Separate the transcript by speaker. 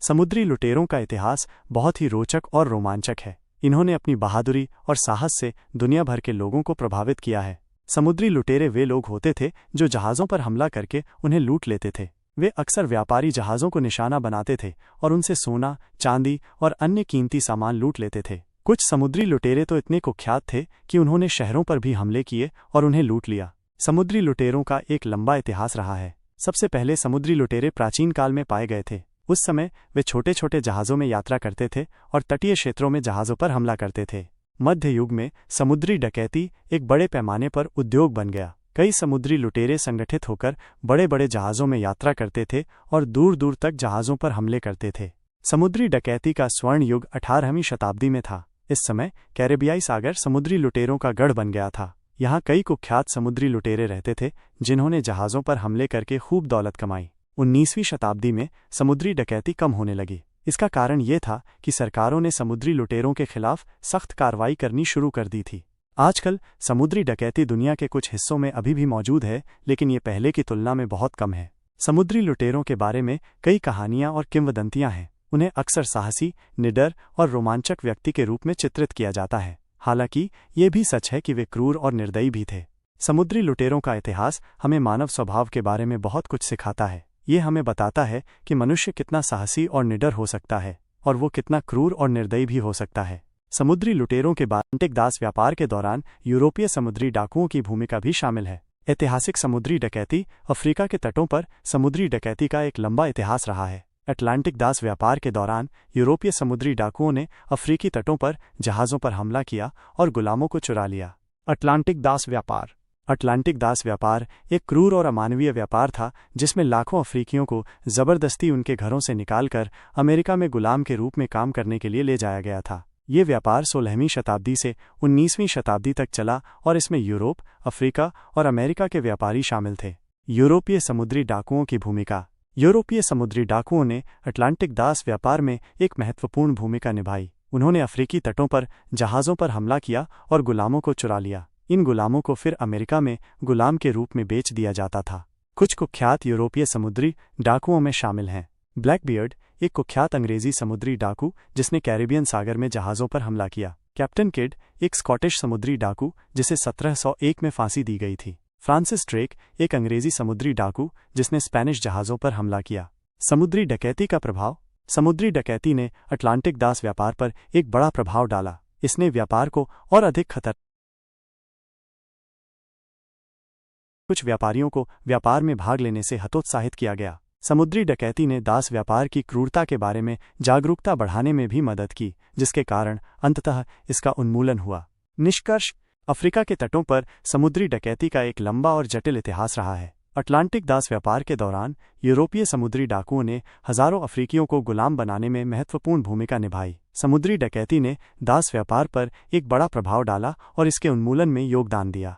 Speaker 1: समुद्री लुटेरों का इतिहास बहुत ही रोचक और रोमांचक है। इन्होंने अपनी बहादुरी और साहस से दुनिया भर के लोगों को प्रभावित किया है। समुद्री लुटेरे वे लोग होते थे जो जहाज़ों पर हमला करके उन्हें लूट लेते थे। वे अक्सर व्यापारी जहाज़ों को निशाना बनाते थे और उनसे सोना, चांदी और अन्य कीमती सामान लूट लेते थे। कुछ समुद्री लुटेरे तो इतने कुख्यात थे कि उन्होंने शहरों पर भी हमले किए और उन्हें लूट लिया। समुद्री लुटेरों का एक लंबा इतिहास रहा है। सबसे पहले समुद्री लुटेरे प्राचीन काल में पाए गए थे। उस समय वे छोटे छोटे जहाज़ों में यात्रा करते थे और तटीय क्षेत्रों में जहाज़ों पर हमला करते थे। मध्य युग में समुद्री डकैती एक बड़े पैमाने पर उद्योग बन गया। कई समुद्री लुटेरे संगठित होकर बड़े बड़े जहाज़ों में यात्रा करते थे और दूर दूर तक जहाज़ों पर हमले करते थे। समुद्री डकैती का स्वर्ण युग 18वीं शताब्दी में था। इस समय कैरेबियाई सागर समुद्री लुटेरों का गढ़ बन गया था। यहाँ कई कुख्यात समुद्री लुटेरे रहते थे जिन्होंने जहाज़ों पर हमले करके खूब दौलत कमाई। 19वीं शताब्दी में समुद्री डकैती कम होने लगी। इसका कारण ये था कि सरकारों ने समुद्री लुटेरों के खिलाफ सख्त कार्रवाई करनी शुरू कर दी थी। आजकल समुद्री डकैती दुनिया के कुछ हिस्सों में अभी भी मौजूद है, लेकिन ये पहले की तुलना में बहुत कम है। समुद्री लुटेरों के बारे में कई कहानियां और किंवदंतियां हैं। उन्हें अक्सर साहसी, निडर और रोमांचक व्यक्ति के रूप में चित्रित किया जाता है। हालांकि ये भी सच है कि वे क्रूर और निर्दयी भी थे। समुद्री लुटेरों का इतिहास हमें मानव स्वभाव के बारे में बहुत कुछ सिखाता है। ये हमें बताता है कि मनुष्य कितना साहसी और निडर हो सकता है और वो कितना क्रूर और निर्दयी भी हो सकता है। समुद्री लुटेरों के अटलांटिक दास व्यापार के दौरान यूरोपीय समुद्री डाकुओं की भूमिका भी शामिल है। ऐतिहासिक समुद्री डकैती अफ्रीका के तटों पर समुद्री डकैती का एक लंबा इतिहास रहा है। अटलांटिक दास व्यापार के दौरान यूरोपीय समुद्री डाकुओं ने अफ्रीकी तटों पर जहाज़ों पर हमला किया और गुलामों को चुरा लिया। अटलांटिक दास व्यापार अटलांटिक दास व्यापार एक क्रूर और अमानवीय व्यापार था जिसमें लाखों अफ्रीकियों को जबरदस्ती उनके घरों से निकालकर अमेरिका में गुलाम के रूप में काम करने के लिए ले जाया गया था। ये व्यापार 16वीं शताब्दी से 19वीं शताब्दी तक चला और इसमें यूरोप, अफ्रीका और अमेरिका के व्यापारी शामिल थे। यूरोपीय समुद्री डाकुओं की भूमिका यूरोपीय समुद्री डाकुओं ने अटलांटिक दास व्यापार में एक महत्वपूर्ण भूमिका निभाई। उन्होंने अफ्रीकी तटों पर जहाज़ों पर हमला किया और गुलामों को चुरा लिया। इन गुलामों को फिर अमेरिका में गुलाम के रूप में बेच दिया जाता था। कुछ कुख्यात यूरोपीय समुद्री डाकुओं में शामिल हैं। ब्लैकबियर्ड एक कुख्यात अंग्रेजी समुद्री डाकू जिसने कैरिबियन सागर में जहाज़ों पर हमला किया। कैप्टन किड एक स्कॉटिश समुद्री डाकू जिसे 1701 में फांसी दी गई थी। फ्रांसिस ड्रेक एक अंग्रेजी समुद्री डाकू जिसने स्पेनिश जहाज़ों पर हमला किया। समुद्री डकैती का प्रभाव समुद्री डकैती ने अटलांटिक दास व्यापार पर एक बड़ा प्रभाव डाला। इसने व्यापार को और अधिक खतरनाक कुछ व्यापारियों को व्यापार में भाग लेने से हतोत्साहित किया गया। समुद्री डकैती ने दास व्यापार की क्रूरता के बारे में जागरूकता बढ़ाने में भी मदद की, जिसके कारण अंततः इसका उन्मूलन हुआ। निष्कर्ष अफ्रीका के तटों पर समुद्री डकैती का एक लंबा और जटिल इतिहास रहा है। अटलांटिक दास व्यापार के दौरान यूरोपीय समुद्री डाकुओं ने हजारों अफ्रीकियों को गुलाम बनाने में महत्वपूर्ण भूमिका निभाई। समुद्री डकैती ने दास व्यापार पर एक बड़ा प्रभाव डाला और इसके उन्मूलन में योगदान दिया।